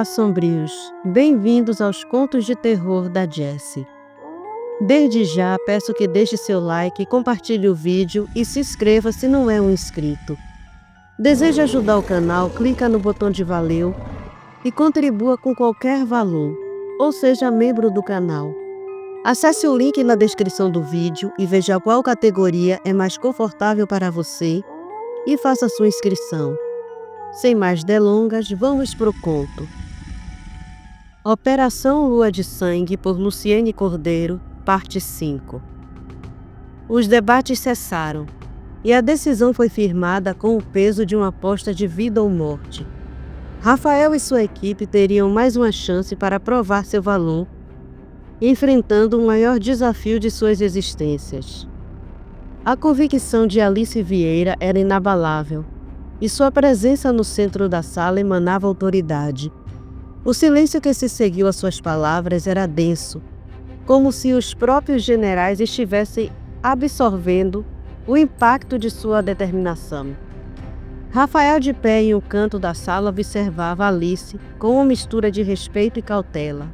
Olá, sombrios! Bem-vindos aos Contos de Terror da Jessie. Desde já, peço que deixe seu like, compartilhe o vídeo e se inscreva se não é um inscrito. Deseja ajudar o canal? Clica no botão de valeu e contribua com qualquer valor, ou seja membro do canal. Acesse o link na descrição do vídeo e veja qual categoria é mais confortável para você e faça sua inscrição. Sem mais delongas, vamos pro conto. Operação Lua de Sangue, por Luciene Cordeiro, parte 5. Os debates cessaram e a decisão foi firmada com o peso de uma aposta de vida ou morte. Rafael e sua equipe teriam mais uma chance para provar seu valor, enfrentando o maior desafio de suas existências. A convicção de Alice Vieira era inabalável, e sua presença no centro da sala emanava autoridade. O silêncio que se seguiu às suas palavras era denso, como se os próprios generais estivessem absorvendo o impacto de sua determinação. Rafael, de pé em um canto da sala, observava Alice com uma mistura de respeito e cautela.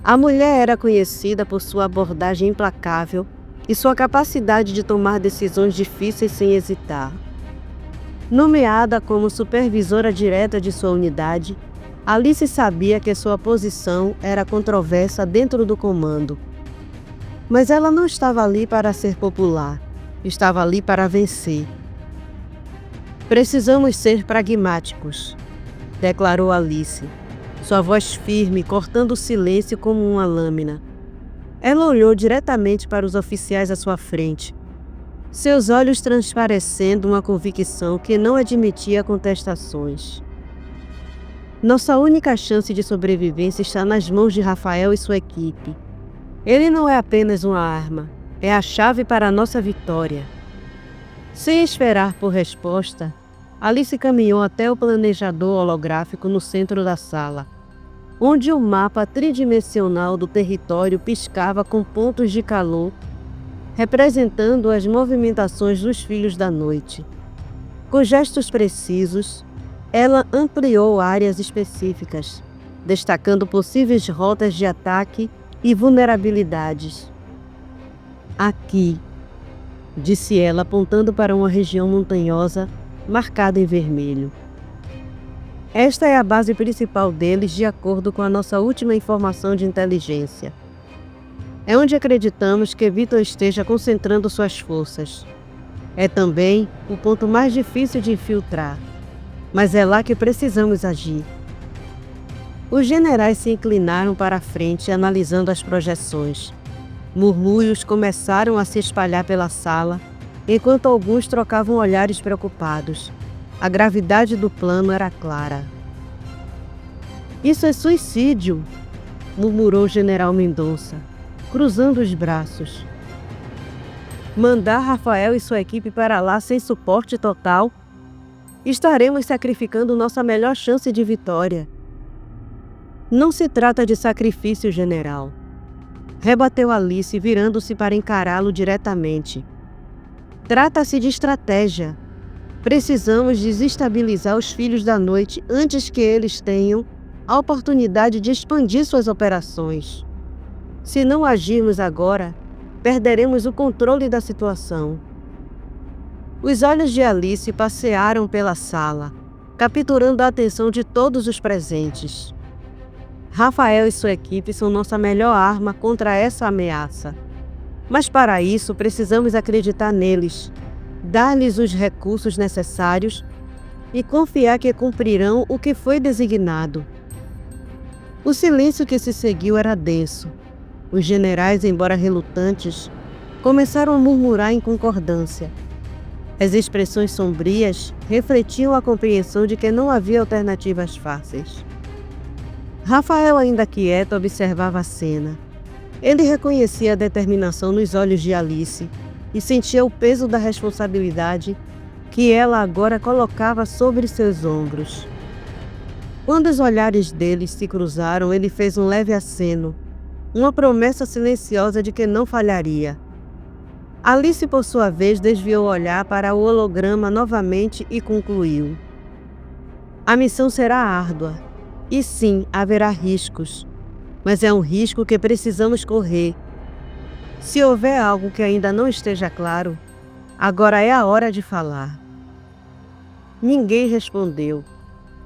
A mulher era conhecida por sua abordagem implacável e sua capacidade de tomar decisões difíceis sem hesitar. Nomeada como supervisora direta de sua unidade, Alice sabia que sua posição era controversa dentro do comando. Mas ela não estava ali para ser popular, estava ali para vencer. Precisamos ser pragmáticos, declarou Alice, sua voz firme cortando o silêncio como uma lâmina. Ela olhou diretamente para os oficiais à sua frente, seus olhos transparecendo uma convicção que não admitia contestações. Nossa única chance de sobrevivência está nas mãos de Rafael e sua equipe. Ele não é apenas uma arma, é a chave para a nossa vitória. Sem esperar por resposta, Alice caminhou até o planejador holográfico no centro da sala, onde o mapa tridimensional do território piscava com pontos de calor, representando as movimentações dos Filhos da Noite. Com gestos precisos, ela ampliou áreas específicas, destacando possíveis rotas de ataque e vulnerabilidades. Aqui, disse ela, apontando para uma região montanhosa marcada em vermelho. Esta é a base principal deles, de acordo com a nossa última informação de inteligência. É onde acreditamos que Victor esteja concentrando suas forças. É também o ponto mais difícil de infiltrar, mas é lá que precisamos agir. Os generais se inclinaram para a frente, analisando as projeções. Murmúrios começaram a se espalhar pela sala, enquanto alguns trocavam olhares preocupados. A gravidade do plano era clara. Isso é suicídio, murmurou o general Mendonça, cruzando os braços. Mandar Rafael e sua equipe para lá sem suporte total? Estaremos sacrificando nossa melhor chance de vitória. Não se trata de sacrifício, general, rebateu Alice, virando-se para encará-lo diretamente. Trata-se de estratégia. Precisamos desestabilizar os Filhos da Noite antes que eles tenham a oportunidade de expandir suas operações. Se não agirmos agora, perderemos o controle da situação. Os olhos de Alice passearam pela sala, capturando a atenção de todos os presentes. Rafael e sua equipe são nossa melhor arma contra essa ameaça. Mas para isso precisamos acreditar neles, dar-lhes os recursos necessários e confiar que cumprirão o que foi designado. O silêncio que se seguiu era denso. Os generais, embora relutantes, começaram a murmurar em concordância. As expressões sombrias refletiam a compreensão de que não havia alternativas fáceis. Rafael, ainda quieto, observava a cena. Ele reconhecia a determinação nos olhos de Alice e sentia o peso da responsabilidade que ela agora colocava sobre seus ombros. Quando os olhares deles se cruzaram, ele fez um leve aceno, uma promessa silenciosa de que não falharia. Alice, por sua vez, desviou o olhar para o holograma novamente e concluiu: a missão será árdua, e sim, haverá riscos, mas é um risco que precisamos correr. Se houver algo que ainda não esteja claro, agora é a hora de falar. Ninguém respondeu.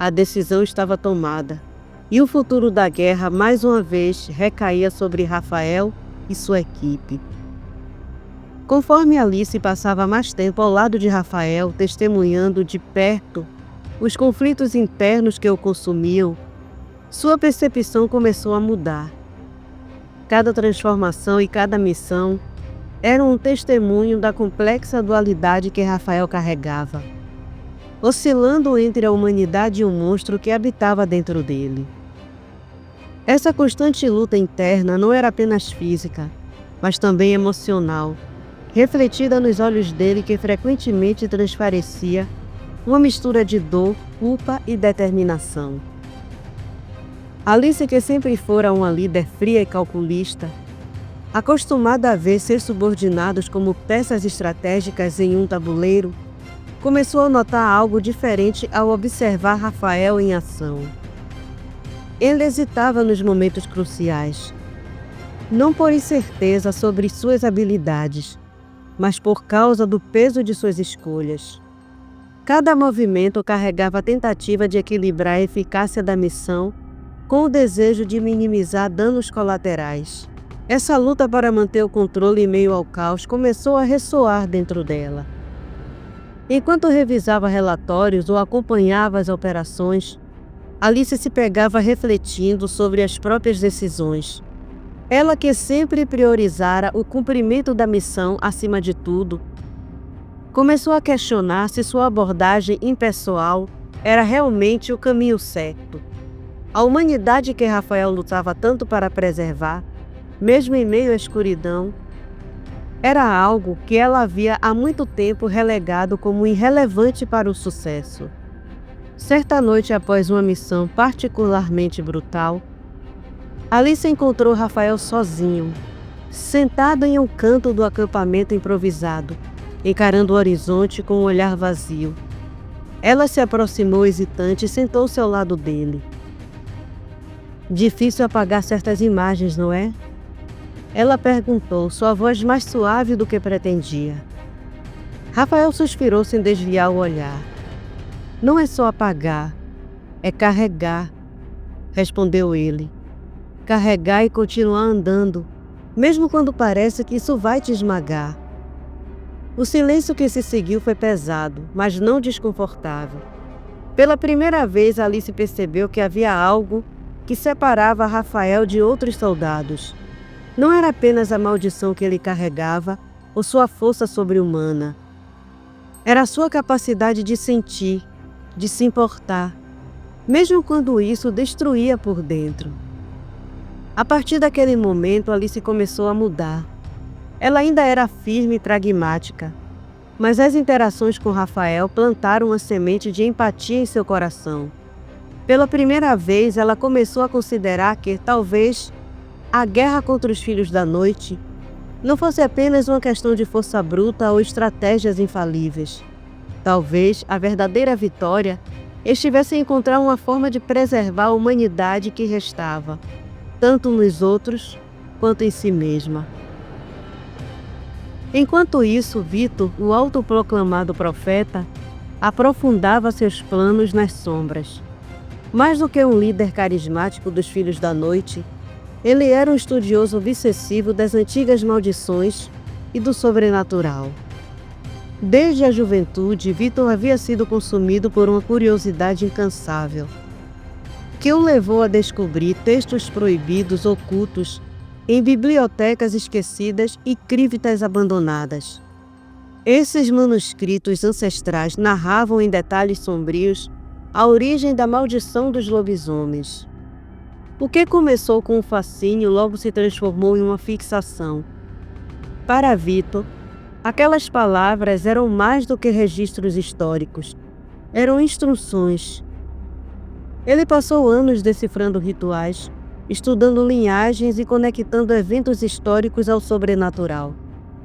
A decisão estava tomada, e o futuro da guerra mais uma vez recaía sobre Rafael e sua equipe. Conforme Alice passava mais tempo ao lado de Rafael, testemunhando de perto os conflitos internos que o consumiam, sua percepção começou a mudar. Cada transformação e cada missão eram um testemunho da complexa dualidade que Rafael carregava, oscilando entre a humanidade e o monstro que habitava dentro dele. Essa constante luta interna não era apenas física, mas também emocional, refletida nos olhos dele que frequentemente transparecia uma mistura de dor, culpa e determinação. Alice, que sempre fora uma líder fria e calculista, acostumada a ver seus subordinados como peças estratégicas em um tabuleiro, começou a notar algo diferente ao observar Rafael em ação. Ele hesitava nos momentos cruciais, não por incerteza sobre suas habilidades, mas por causa do peso de suas escolhas. Cada movimento carregava a tentativa de equilibrar a eficácia da missão com o desejo de minimizar danos colaterais. Essa luta para manter o controle em meio ao caos começou a ressoar dentro dela. Enquanto revisava relatórios ou acompanhava as operações, Alice se pegava refletindo sobre as próprias decisões. Ela, que sempre priorizara o cumprimento da missão acima de tudo, começou a questionar se sua abordagem impessoal era realmente o caminho certo. A humanidade que Rafael lutava tanto para preservar, mesmo em meio à escuridão, era algo que ela havia há muito tempo relegado como irrelevante para o sucesso. Certa noite, após uma missão particularmente brutal, Alice encontrou Rafael sozinho, sentado em um canto do acampamento improvisado, encarando o horizonte com um olhar vazio. Ela se aproximou hesitante e sentou-se ao lado dele. Difícil apagar certas imagens, não é? Ela perguntou, sua voz mais suave do que pretendia. Rafael suspirou sem desviar o olhar. Não é só apagar, é carregar, respondeu ele. Carregar e continuar andando, mesmo quando parece que isso vai te esmagar. O silêncio que se seguiu foi pesado, mas não desconfortável. Pela primeira vez, Alice percebeu que havia algo que separava Rafael de outros soldados. Não era apenas a maldição que ele carregava ou sua força sobre-humana. Era a sua capacidade de sentir, de se importar, mesmo quando isso destruía por dentro. A partir daquele momento, Alice começou a mudar. Ela ainda era firme e pragmática, mas as interações com Rafael plantaram uma semente de empatia em seu coração. Pela primeira vez, ela começou a considerar que, talvez, a guerra contra os Filhos da Noite não fosse apenas uma questão de força bruta ou estratégias infalíveis. Talvez a verdadeira vitória estivesse em encontrar uma forma de preservar a humanidade que restava, tanto nos outros quanto em si mesma. Enquanto isso, Vitor, o autoproclamado profeta, aprofundava seus planos nas sombras. Mais do que um líder carismático dos Filhos da Noite, ele era um estudioso obsessivo das antigas maldições e do sobrenatural. Desde a juventude, Vitor havia sido consumido por uma curiosidade incansável. que o levou a descobrir textos proibidos ocultos em bibliotecas esquecidas e criptas abandonadas. Esses manuscritos ancestrais narravam em detalhes sombrios a origem da maldição dos lobisomens. O que começou com um fascínio logo se transformou em uma fixação. Para Vitor, aquelas palavras eram mais do que registros históricos, eram instruções. Ele passou anos decifrando rituais, estudando linhagens e conectando eventos históricos ao sobrenatural,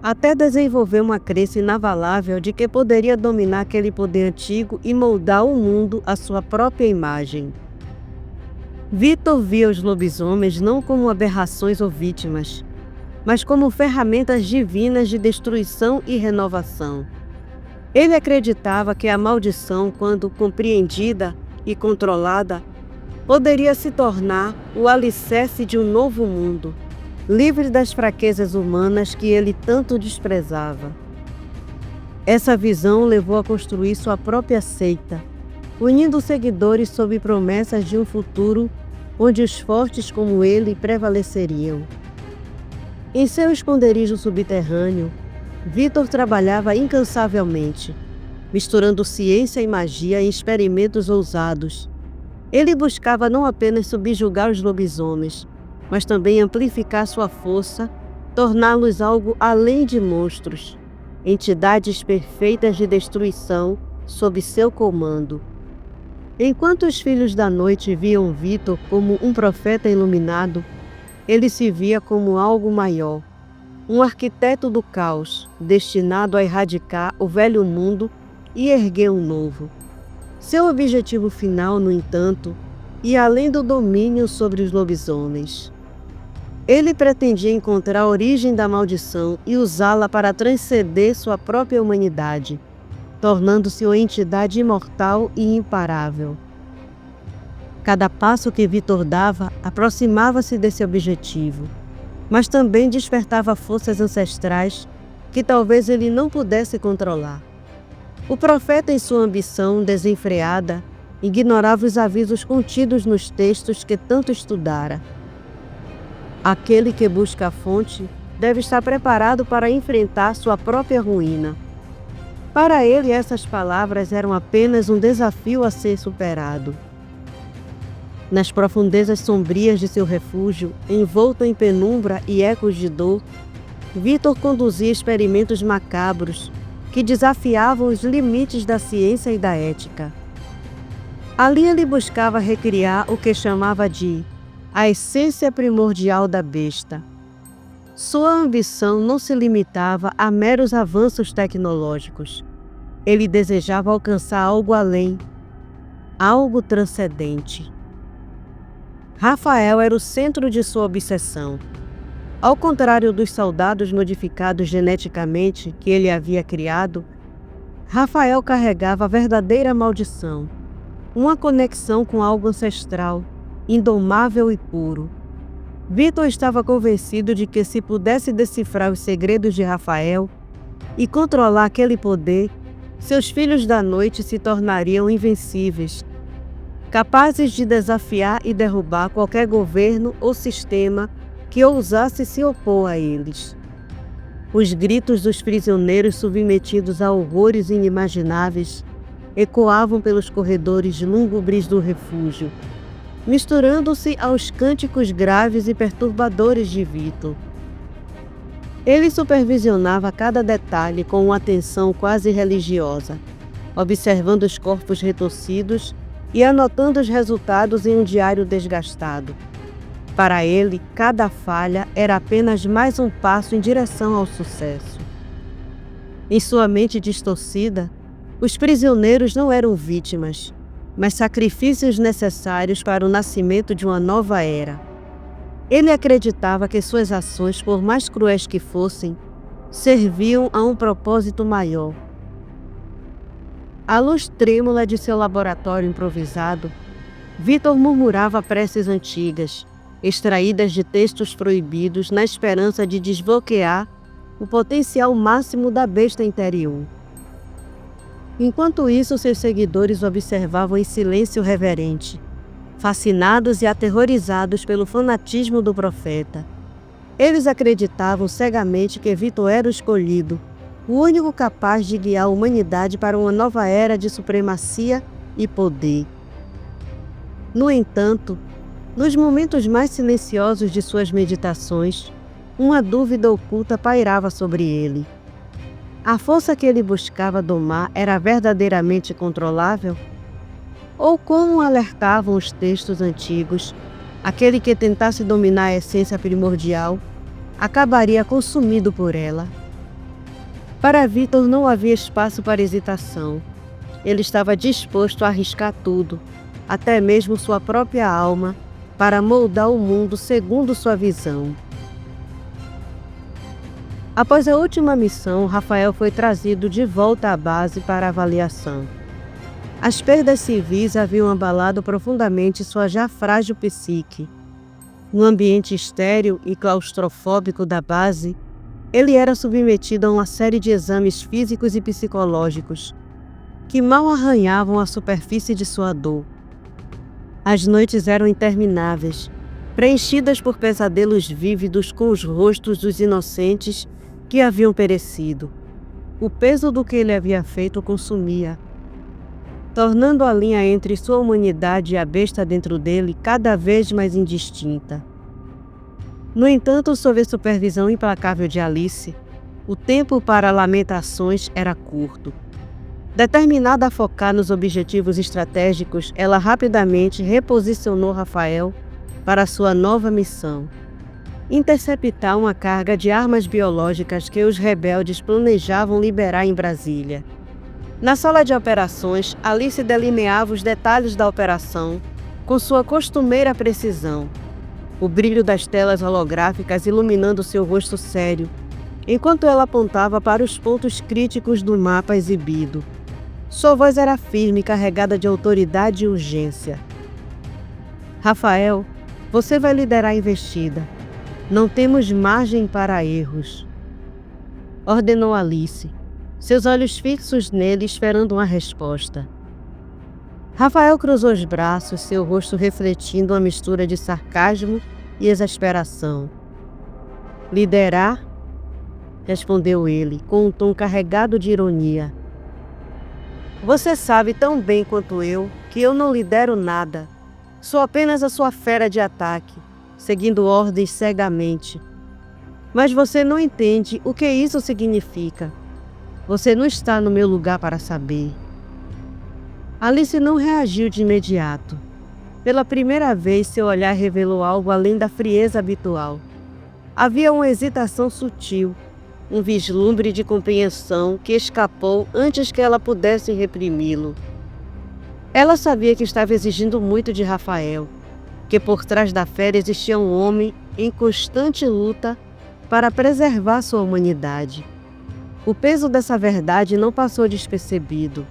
até desenvolver uma crença inabalável de que poderia dominar aquele poder antigo e moldar o mundo à sua própria imagem. Vitor via os lobisomens não como aberrações ou vítimas, mas como ferramentas divinas de destruição e renovação. Ele acreditava que a maldição, quando compreendida e controlada, poderia se tornar o alicerce de um novo mundo, livre das fraquezas humanas que ele tanto desprezava. Essa visão o levou a construir sua própria seita, unindo seguidores sob promessas de um futuro onde os fortes como ele prevaleceriam. Em seu esconderijo subterrâneo, Vitor trabalhava incansavelmente, misturando ciência e magia em experimentos ousados. Ele buscava não apenas subjugar os lobisomens, mas também amplificar sua força, torná-los algo além de monstros, entidades perfeitas de destruição sob seu comando. Enquanto os filhos da noite viam Vitor como um profeta iluminado, ele se via como algo maior, um arquiteto do caos, destinado a erradicar o velho mundo e erguer um novo. Seu objetivo final, no entanto, ia além do domínio sobre os lobisomens. Ele pretendia encontrar a origem da maldição e usá-la para transcender sua própria humanidade, tornando-se uma entidade imortal e imparável. Cada passo que Vitor dava aproximava-se desse objetivo, mas também despertava forças ancestrais que talvez ele não pudesse controlar. O profeta, em sua ambição desenfreada, ignorava os avisos contidos nos textos que tanto estudara. Aquele que busca a fonte deve estar preparado para enfrentar sua própria ruína. Para ele, essas palavras eram apenas um desafio a ser superado. Nas profundezas sombrias de seu refúgio, envolto em penumbra e ecos de dor, Vitor conduzia experimentos macabros que desafiavam os limites da ciência e da ética. Ali ele buscava recriar o que chamava de a essência primordial da besta. Sua ambição não se limitava a meros avanços tecnológicos. Ele desejava alcançar algo além, algo transcendente. Rafael era o centro de sua obsessão. Ao contrário dos soldados modificados geneticamente que ele havia criado, Rafael carregava a verdadeira maldição, uma conexão com algo ancestral, indomável e puro. Vitor estava convencido de que se pudesse decifrar os segredos de Rafael e controlar aquele poder, seus filhos da noite se tornariam invencíveis, capazes de desafiar e derrubar qualquer governo ou sistema que ousasse se opor a eles. Os gritos dos prisioneiros submetidos a horrores inimagináveis ecoavam pelos corredores lúgubres do refúgio, misturando-se aos cânticos graves e perturbadores de Vitor. Ele supervisionava cada detalhe com uma atenção quase religiosa, observando os corpos retorcidos e anotando os resultados em um diário desgastado. Para ele, cada falha era apenas mais um passo em direção ao sucesso. Em sua mente distorcida, os prisioneiros não eram vítimas, mas sacrifícios necessários para o nascimento de uma nova era. Ele acreditava que suas ações, por mais cruéis que fossem, serviam a um propósito maior. À luz trêmula de seu laboratório improvisado, Vitor murmurava preces antigas, extraídas de textos proibidos na esperança de desbloquear o potencial máximo da besta interior. Enquanto isso, seus seguidores observavam em silêncio reverente, fascinados e aterrorizados pelo fanatismo do profeta. Eles acreditavam cegamente que Vitor era o escolhido, o único capaz de guiar a humanidade para uma nova era de supremacia e poder. No entanto, nos momentos mais silenciosos de suas meditações, uma dúvida oculta pairava sobre ele. A força que ele buscava domar era verdadeiramente controlável? Ou, como alertavam os textos antigos, aquele que tentasse dominar a essência primordial acabaria consumido por ela? Para Vitor não havia espaço para hesitação. Ele estava disposto a arriscar tudo, até mesmo sua própria alma, para moldar o mundo segundo sua visão. Após a última missão, Rafael foi trazido de volta à base para avaliação. As perdas civis haviam abalado profundamente sua já frágil psique. No ambiente estéril e claustrofóbico da base, ele era submetido a uma série de exames físicos e psicológicos, que mal arranhavam a superfície de sua dor. As noites eram intermináveis, preenchidas por pesadelos vívidos com os rostos dos inocentes que haviam perecido. O peso do que ele havia feito o consumia, tornando a linha entre sua humanidade e a besta dentro dele cada vez mais indistinta. No entanto, sob a supervisão implacável de Alice, o tempo para lamentações era curto. Determinada a focar nos objetivos estratégicos, ela rapidamente reposicionou Rafael para sua nova missão: interceptar uma carga de armas biológicas que os rebeldes planejavam liberar em Brasília. Na sala de operações, Alice delineava os detalhes da operação com sua costumeira precisão, o brilho das telas holográficas iluminando seu rosto sério, enquanto ela apontava para os pontos críticos do mapa exibido. Sua voz era firme, carregada de autoridade e urgência. Rafael, você vai liderar a investida. Não temos margem para erros, ordenou Alice, seus olhos fixos nele esperando uma resposta. Rafael cruzou os braços, seu rosto refletindo uma mistura de sarcasmo e exasperação. Liderar? Respondeu ele, com um tom carregado de ironia. Você sabe tão bem quanto eu que eu não lidero nada. Sou apenas a sua fera de ataque, seguindo ordens cegamente. Mas você não entende o que isso significa. Você não está no meu lugar para saber. Alice não reagiu de imediato. Pela primeira vez, seu olhar revelou algo além da frieza habitual. Havia uma hesitação sutil, um vislumbre de compreensão que escapou antes que ela pudesse reprimi-lo. Ela sabia que estava exigindo muito de Rafael, que por trás da fera existia um homem em constante luta para preservar sua humanidade. O peso dessa verdade não passou despercebido.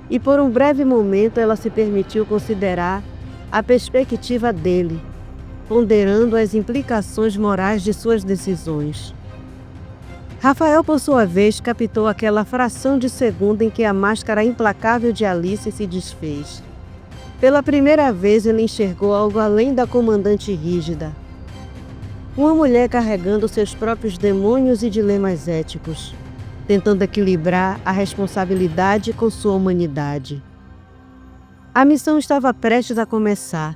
E por um breve momento ela se permitiu considerar a perspectiva dele, ponderando as implicações morais de suas decisões. Rafael, por sua vez, captou aquela fração de segundo em que a máscara implacável de Alice se desfez. Pela primeira vez ele enxergou algo além da comandante rígida. Uma mulher carregando seus próprios demônios e dilemas éticos, tentando equilibrar a responsabilidade com sua humanidade. A missão estava prestes a começar,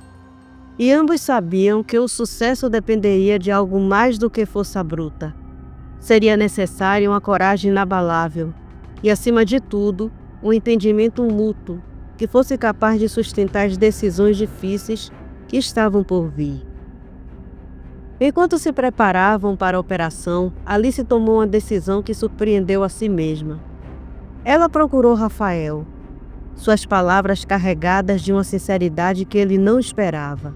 e ambos sabiam que o sucesso dependeria de algo mais do que força bruta. Seria necessária uma coragem inabalável e, acima de tudo, um entendimento mútuo que fosse capaz de sustentar as decisões difíceis que estavam por vir. Enquanto se preparavam para a operação, Alice tomou uma decisão que surpreendeu a si mesma. Ela procurou Rafael, suas palavras carregadas de uma sinceridade que ele não esperava.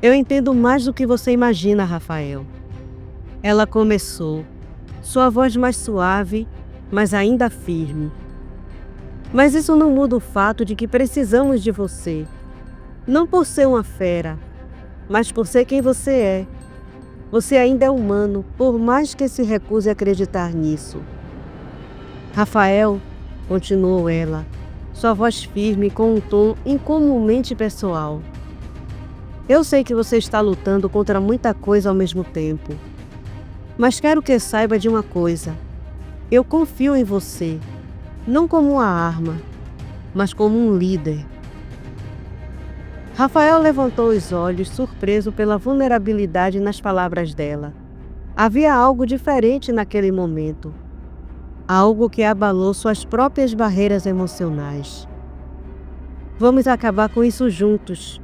Eu entendo mais do que você imagina, Rafael. Ela começou, sua voz mais suave, mas ainda firme. Mas isso não muda o fato de que precisamos de você. Não por ser uma fera, mas por ser quem você é. Você ainda é humano, por mais que se recuse a acreditar nisso. Rafael, continuou ela, sua voz firme com um tom incomumente pessoal. Eu sei que você está lutando contra muita coisa ao mesmo tempo. Mas quero que saiba de uma coisa. Eu confio em você, não como uma arma, mas como um líder. Rafael levantou os olhos, surpreso pela vulnerabilidade nas palavras dela. Havia algo diferente naquele momento. Algo que abalou suas próprias barreiras emocionais. Vamos acabar com isso juntos,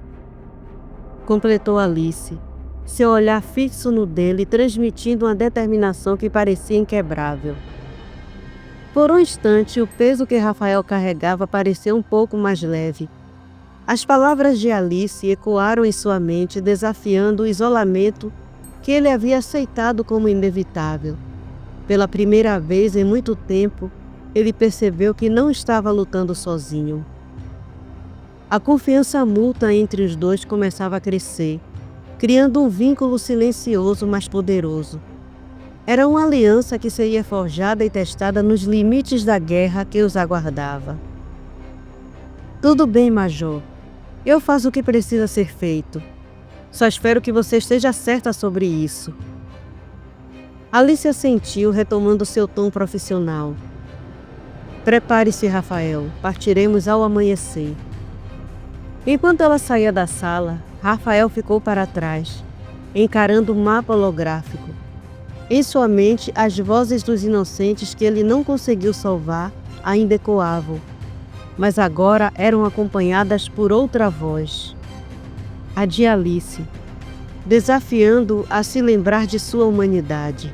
completou Alice, seu olhar fixo no dele, transmitindo uma determinação que parecia inquebrável. Por um instante, o peso que Rafael carregava pareceu um pouco mais leve. As palavras de Alice ecoaram em sua mente, desafiando o isolamento que ele havia aceitado como inevitável. Pela primeira vez em muito tempo, ele percebeu que não estava lutando sozinho. A confiança mútua entre os dois começava a crescer, criando um vínculo silencioso mas poderoso. Era uma aliança que seria forjada e testada nos limites da guerra que os aguardava. Tudo bem, Major. Eu faço o que precisa ser feito. Só espero que você esteja certa sobre isso. Alice assentiu, retomando seu tom profissional. Prepare-se, Rafael. Partiremos ao amanhecer. Enquanto ela saía da sala, Rafael ficou para trás, encarando o mapa holográfico. Em sua mente, as vozes dos inocentes que ele não conseguiu salvar ainda ecoavam, mas agora eram acompanhadas por outra voz, a de Alice, desafiando-o a se lembrar de sua humanidade.